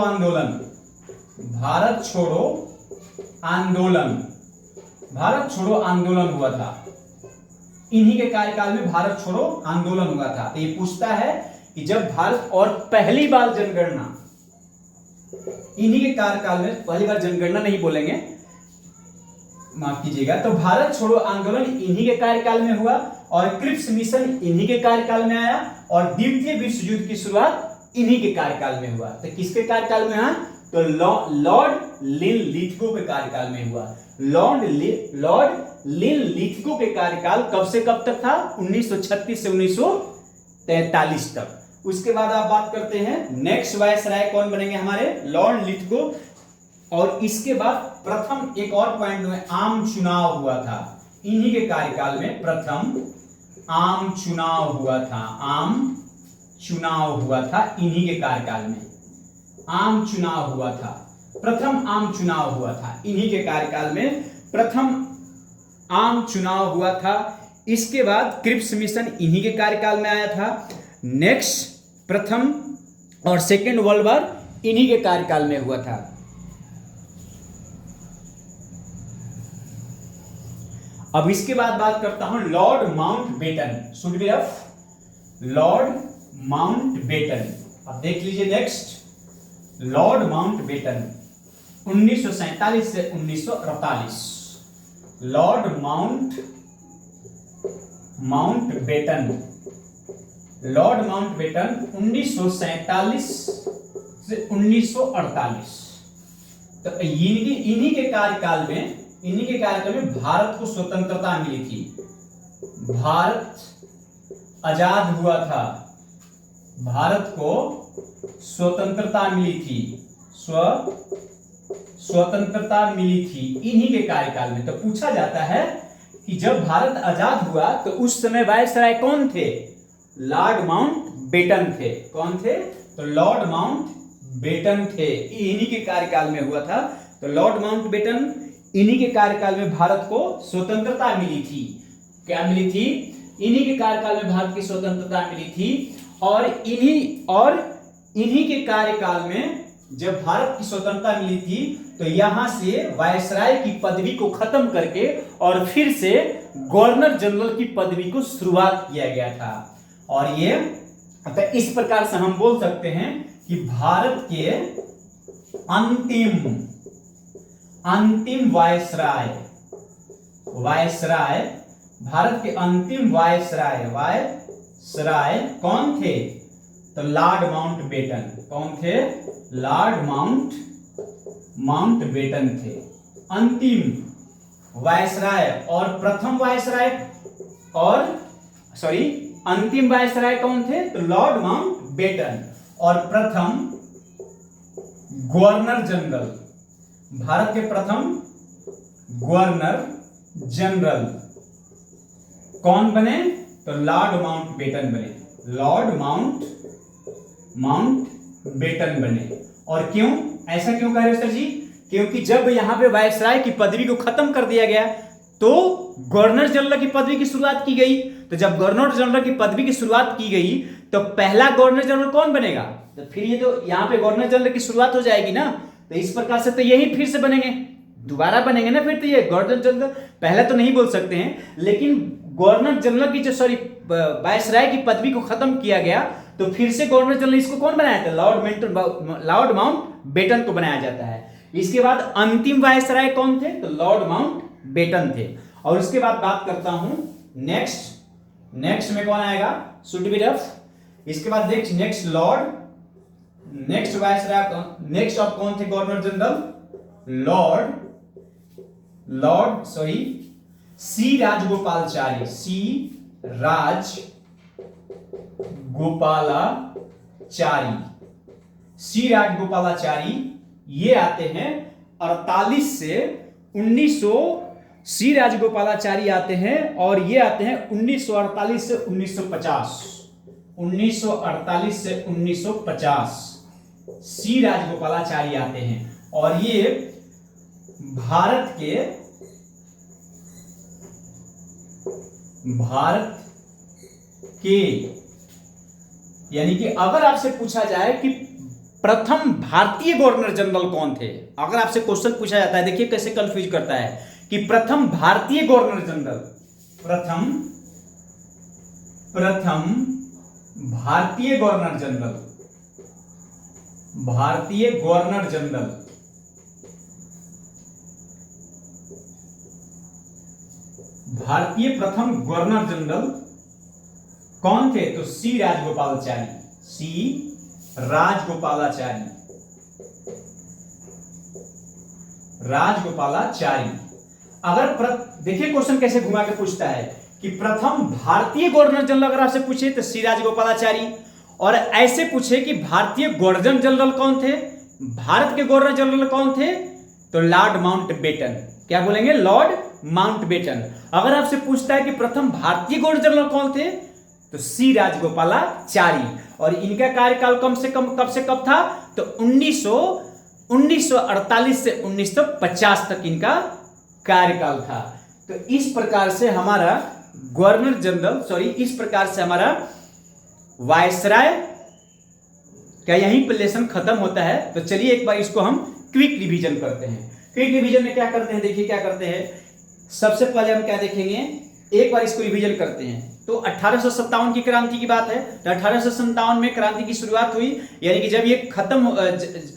आंदोलन हुआ था। इन्हीं के कार्यकाल में भारत छोड़ो आंदोलन हुआ था। तो ये पूछता है कि जब भारत और पहली बार जनगणना, इन्हीं के कार्यकाल में, पहली बार जनगणना नहीं बोलेंगे, माफ कीजिएगा। तो भारत छोड़ो आंदोलन इन्हीं के कार्यकाल में हुआ और क्रिप्स मिशन इन्हीं के कार्यकाल में आया और द्वितीय विश्व युद्ध की शुरुआत इन्हीं के कार्यकाल में हुआ। तो किसके कार्यकाल में हुआ? तो लॉर्ड लिनलिथगो के कार्यकाल में हुआ। लॉर्ड लिनलिथगो के कार्यकाल कब से कब तक था? 1936 से 1943 तक। उसके बाद आप बात करते हैं नेक्स्ट वायसराय कौन बनेंगे हमारे? Lord Lithgow. और इसके बाद प्रथम एक और पॉइंट में आम चुनाव हुआ था। इन्हीं के कार्यकाल में प्रथम आम चुनाव हुआ था। इन्हीं के कार्यकाल में आम चुनाव हुआ था। प्रथम आम चुनाव हुआ था इन्हीं के कार्यकाल में। प्रथम आम चुनाव हुआ था। इसके बाद क्रिप्स मिशन इन्हीं के कार्यकाल में आया था। नेक्स्ट प्रथम और सेकेंड वर्ल्ड वॉर इन्हीं के कार्यकाल में हुआ था। अब इसके बाद बात करता हूं Lord Mountbatten. Should be rough, Lord Mountbatten. अब देख लीजिए नेक्स्ट, लॉर्ड माउंटबेटन 1947 से 1948। लॉर्ड माउंटबेटन, लॉर्ड माउंटबेटन 1947 से 1948। तो इन्हीं के कार्यकाल में भारत को स्वतंत्रता मिली थी। भारत आजाद हुआ था, भारत को स्वतंत्रता मिली थी, स्वतंत्रता मिली थी इन्हीं के कार्यकाल में। तो पूछा जाता है कि जब भारत आजाद हुआ तो उस समय वायसराय कौन थे? लॉर्ड माउंटबेटन थे। कौन थे? तो लॉर्ड माउंटबेटन थे, इन्हीं के कार्यकाल में हुआ था। तो लॉर्ड माउंटबेटन, इन्हीं के कार्यकाल में भारत को स्वतंत्रता मिली थी। क्या मिली थी? इन्हीं के कार्यकाल में भारत की स्वतंत्रता मिली थी। और इन्हीं के कार्यकाल में जब भारत की स्वतंत्रता मिली थी तो यहां से वायसराय की पदवी को खत्म करके और फिर से गवर्नर जनरल की पदवी को शुरुआत किया गया था। और ये तो इस प्रकार से हम बोल सकते हैं कि भारत के अंतिम वायसराय, भारत के अंतिम वायसराय कौन थे? तो लॉर्ड माउंटबेटन। कौन थे? लॉर्ड माउंटबेटन थे अंतिम वायसराय। और प्रथम वायसराय अंतिम वायसराय कौन थे? तो लॉर्ड माउंटबेटन। और प्रथम गवर्नर जनरल, भारत के प्रथम गवर्नर जनरल कौन बने? तो लॉर्ड माउंटबेटन बने। लॉर्ड माउंटबेटन बने। और क्यों ऐसा क्यों कह रहे हो सर जी? क्योंकि जब यहां पे वायसराय की पदवी को खत्म कर दिया गया तो गवर्नर जनरल की पदवी की शुरुआत की गई। तो जब गवर्नर जनरल की पदवी की शुरुआत की गई तो पहला गवर्नर जनरल कौन बनेगा? तो फिर ये तो यहां पे गवर्नर जनरल की शुरुआत हो जाएगी ना। तो इस प्रकार से तो यही फिर से बनेंगे, दोबारा बनेंगे ना। फिर तो ये गवर्नर जनरल पहले तो नहीं बोल सकते हैं, लेकिन गवर्नर जनरल की जो वायसराय की पदवी को खत्म किया गया तो फिर से गवर्नर जनरल इसको कौन बनाया था? लॉर्ड माउंटबेटन को बनाया जाता है। इसके बाद अंतिम वायसराय कौन थे? तो लॉर्ड माउंटबेटन थे। और उसके बाद बात करता हूं नेक्स्ट में कौन आएगा? Should be rough. इसके बाद नेक्स्ट वायसराय नेक्स्ट ऑफ कौन थे? गवर्नर जनरल सी राजगोपालाचारी। सी राजगोपालाचारी ये आते हैं 48 से 1900। सी राजगोपालाचारी आते हैं और ये आते हैं 1948 से 1950। 1948 से 1950 सी राजगोपालाचारी आते हैं। और ये भारत के यानी कि अगर आपसे पूछा जाए कि प्रथम भारतीय गवर्नर जनरल कौन थे, अगर आपसे क्वेश्चन पूछा जाता है, देखिए कैसे कंफ्यूज करता है कि प्रथम भारतीय गवर्नर जनरल, प्रथम भारतीय गवर्नर जनरल, भारतीय प्रथम गवर्नर जनरल कौन थे? तो सी राजगोपालाचारी। अगर देखिए क्वेश्चन कैसे घुमा के पूछता है कि प्रथम भारतीय गवर्नर जनरल अगर आपसे पूछे तो सी राजगोपालाचारी, और ऐसे पूछे कि भारतीय गवर्नर जनरल कौन थे, भारत के गवर्नर जनरल कौन थे, तो लॉर्ड माउंटबेटन। क्या बोलेंगे? Lord Mountbatten. अगर आपसे पूछता है कि प्रथम भारतीय गवर्नर जनरल कौन थे, तो सी राजगोपालाचारी। और इनका कार्यकाल कब से कब था? तो 1948 से 1950 तक इनका कार्यकाल था। तो इस प्रकार से हमारा गवर्नर जनरल इस प्रकार से हमारा वायसराय क्या यहीं पर लेसन खत्म होता है? तो चलिए एक बार इसको हम क्विक रिवीजन करते हैं। क्विक रिवीजन में क्या करते हैं, देखिए क्या करते हैं। सबसे पहले हम क्या देखेंगे, एक बार इसको रिवीजन करते हैं। तो 1857 की क्रांति की बात है। तो 1857 में क्रांति की शुरुआत हुई, यानी कि जब ये खत्म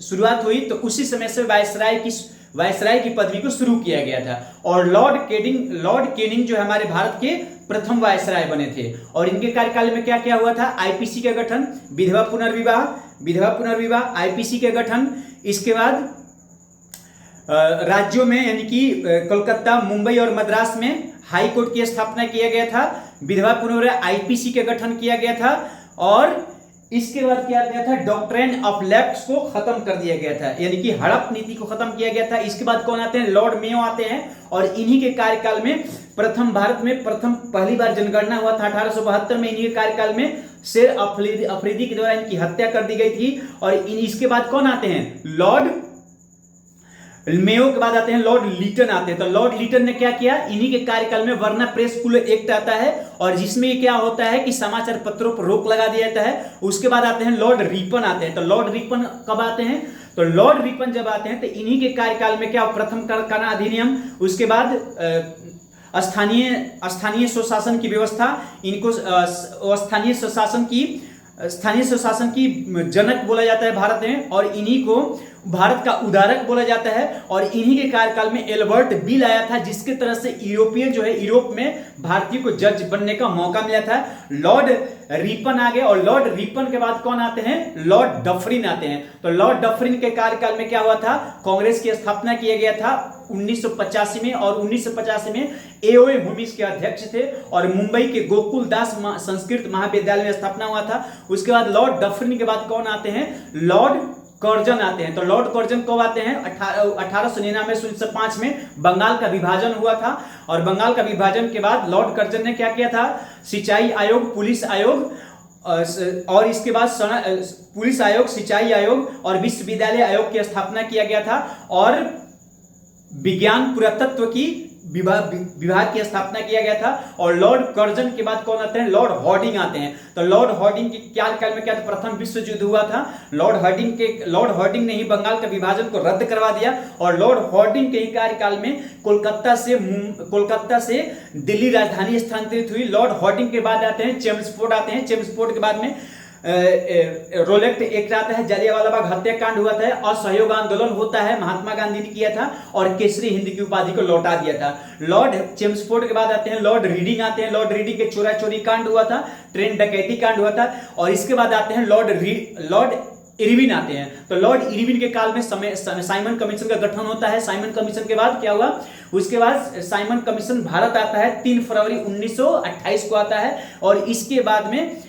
शुरुआत हुई तो उसी समय से वायसराय की पदवी को शुरू किया गया था। और लॉर्ड केनिंग जो हमारे भारत के प्रथम वायसराय बने थे। और इनके कार्यकाल में क्या क्या हुआ था? आईपीसी का गठन, विधवा पुनर्विवाह, आईपीसी के गठन, इसके बाद राज्यों में यानी कि कोलकाता, मुंबई और मद्रास में हाई कोर्ट की स्थापना किया गया था, विधवा पुनर्विवाह, आईपीसी का गठन किया गया था। और इसके बाद क्या किया था? डॉक्ट्रिन ऑफ लैप्स को खत्म कर दिया गया था, यानी कि हड़प नीति को खत्म किया गया था। इसके बाद कौन आते हैं? लॉर्ड मेयो आते हैं। और इन्हीं के कार्यकाल में भारत में पहली बार जनगणना हुआ था 1872 में। इन्हीं के कार्यकाल में शेर अफरीदी के द्वारा इनकी हत्या कर दी गई थी। और इसके बाद कौन आते हैं? लॉर्ड मेयो के बाद आते हैं लॉर्ड लीटन आते हैं। तो लॉर्ड लीटन ने क्या किया? इन्हीं के कार्यकाल में वर्ना प्रेस पुल एक्ट आता है, और जिसमें क्या होता है कि समाचार पत्रों पर रोक लगा दिया जाता है। उसके बाद आते हैं लॉर्ड रिपन आते हैं। तो लॉर्ड रिपन कब आते हैं? तो लॉर्ड रिपन जब आते हैं तो इन्हीं के कार्यकाल में क्या? प्रथम कर अधिनियम, उसके बाद स्थानीय स्वशासन की व्यवस्था, इनको स्थानीय स्वशासन की जनक बोला जाता है भारत में, और इन्हीं को भारत का उदारक बोला जाता है। और इन्हीं के कार्यकाल में एल्बर्ट बिल आया था, जिसके तरह से यूरोप में भारतीय को जज बनने का मौका मिला था। लॉर्ड रिपन आ गए, और लॉर्ड रिपन के बाद कौन आते हैं? लॉर्ड डफरिन आते हैं। तो लॉर्ड डफरिन के कार्यकाल में क्या हुआ था? कांग्रेस की स्थापना किया गया था 1985 में, और 1985 में एओए होमिस के अध्यक्ष थे, और मुंबई के गोकुल दास संस्कृत महाविद्यालय में स्थापना हुआ था। उसके बाद लॉर्ड डफरिन के बाद कौन आते हैं? लॉर्ड कर्जन आते हैं। तो लॉर्ड कर्जन कब आते हैं? 1899 से 1905 में बंगाल का विभाजन हुआ था। और बंगाल का विभाजन के बाद लॉर्ड कर्जन ने क्या किया था? सिंचाई आयोग, पुलिस आयोग, और इसके बाद पुलिस आयोग, सिंचाई आयोग और विश्वविद्यालय आयोग की स्थापना किया गया था। और विज्ञान पुरातत्व की विभाग की स्थापना किया गया था। और लॉर्ड कर्जन के बाद कौन आते हैं? लॉर्ड हॉर्डिंग आते हैं। तो लॉर्ड हॉर्डिंग के कार्यकाल में क्या था? प्रथम विश्व युद्ध हुआ था। लॉर्ड हॉर्डिंग ने ही बंगाल का विभाजन को रद्द करवा दिया। और लॉर्ड हॉर्डिंग के ही कार्यकाल में कोलकाता से दिल्ली राजधानी स्थानांतरित हुई। लॉर्ड हॉर्डिंग के बाद आते हैं चेम्सफोर्ड आते हैं। चेम्सफोर्ड के बाद में रोलेक्ट एक्ट आता है, जलियांवाला बाग हत्याकांड हुआ था, असहयोग आंदोलन होता है, महात्मा गांधी ने किया था, और केसरी हिंद की उपाधि को लौटा दिया था। लॉर्ड चेम्सफोर्ड के बाद आते हैं लॉर्ड रीडिंग आते हैं। लॉर्ड रीडिंग के चोरा चोरी कांड हुआ था, ट्रेन डकैती कांड हुआ था। और इसके बाद आते हैं लॉर्ड इरविन आते हैं। तो लॉर्ड इरविन के काल में साइमन कमीशन का गठन होता है। साइमन कमीशन के बाद क्या हुआ? उसके बाद साइमन कमीशन भारत आता है 3 फरवरी 1928 को आता है। और इसके बाद में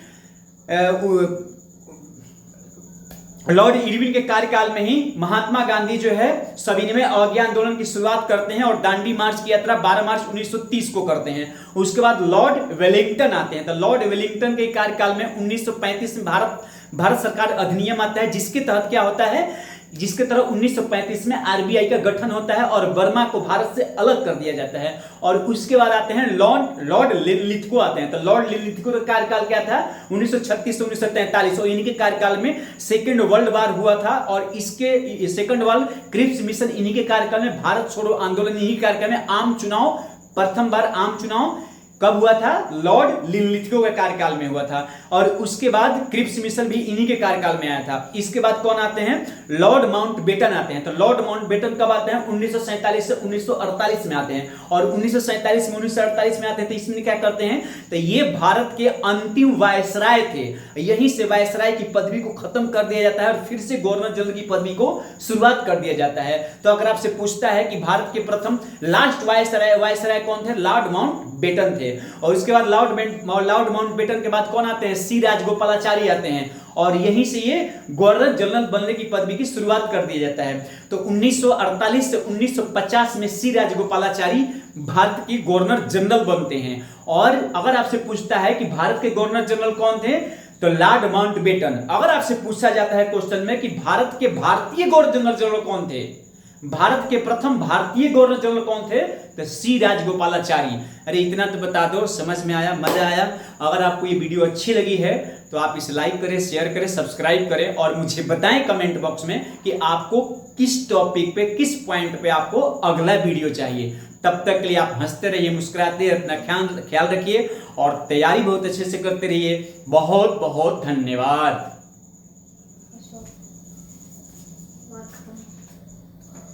लॉर्ड इरविन के कार्यकाल में ही महात्मा गांधी जो है सविनय अवज्ञा आंदोलन की शुरुआत करते हैं, और दांडी मार्च की यात्रा 12 मार्च 1930 को करते हैं। उसके बाद लॉर्ड वेलिंगटन आते हैं। तो लॉर्ड वेलिंगटन के कार्यकाल में 1935 में भारत सरकार अधिनियम आता है, जिसके तहत क्या होता है? जिसके तरह 1935 में आरबीआई का गठन होता है, और बर्मा को भारत से अलग कर दिया जाता है। और उसके बाद आते हैं लॉर्ड लिथगो आते हैं। तो लॉर्ड लिथगो का कार्यकाल क्या था? 1936 से 1943। और इन्हीं के कार्यकाल में सेकेंड वर्ल्ड वॉर हुआ था, और इसके सेकेंड वर्ल्ड क्रिप्स मिशन इन्हीं के कार्यकाल में, भारत छोड़ो आंदोलन इन्हीं के कार्यकाल में, आम चुनाव, प्रथम बार आम चुनाव कब हुआ था? लॉर्ड लिथगो के कार्यकाल में हुआ था। और उसके बाद क्रिप्स मिशन भी इन्हीं के कार्यकाल में आया था। इसके बाद कौन आते हैं? लॉर्ड माउंटबेटन आते हैं। तो लॉर्ड माउंटबेटन कब आते हैं? 1947 से 1948 में आते हैं। और 1947 में 1948 में आते हैं। तो इसमें क्या करते हैं? तो ये भारत के अंतिम वायसराय थे। यहीं से वायसराय की पदवी को खत्म कर दिया जाता है, और फिर से गवर्नर जनरल की पदवी को शुरुआत कर दिया जाता है। तो अगर आपसे पूछता है कि भारत के प्रथम लास्ट वायसराय कौन थे? लॉर्ड माउंटबेटन थे। और उसके बाद लॉर्ड माउंटबेटन के बाद कौन आते हैं? सी राजगोपालाचारी आते हैं। और यहीं से ये गवर्नर जनरल बनने की पदवी की शुरुआत कर दिया जाता है। तो 1948 से 1950 में सी राजगोपालाचारी भारत के गवर्नर जनरल बनते हैं। और अगर आपसे पूछता है कि भारत के गवर्नर जनरल कौन थे, तो लॉर्ड माउंटबेटन। अगर आपसे पूछा जाता है क्वेश्चन में कि भारत के भारतीय गवर्नर जनरल कौन थे, भारत के प्रथम भारतीय गवर्नर जनरल कौन थे, तो सी राजगोपालाचारी। अरे इतना तो बता दो, समझ में आया, मजा आया। अगर आपको ये वीडियो अच्छी लगी है तो आप इसे लाइक करें, शेयर करें, सब्सक्राइब करें और मुझे बताएं कमेंट बॉक्स में कि आपको किस टॉपिक पे, किस पॉइंट पे आपको अगला वीडियो चाहिए। तब तक के लिए आप हंसते रहिए, मुस्कुराते रहिए, अपना ख्याल रखिए और तैयारी बहुत अच्छे से करते रहिए। बहुत बहुत धन्यवाद।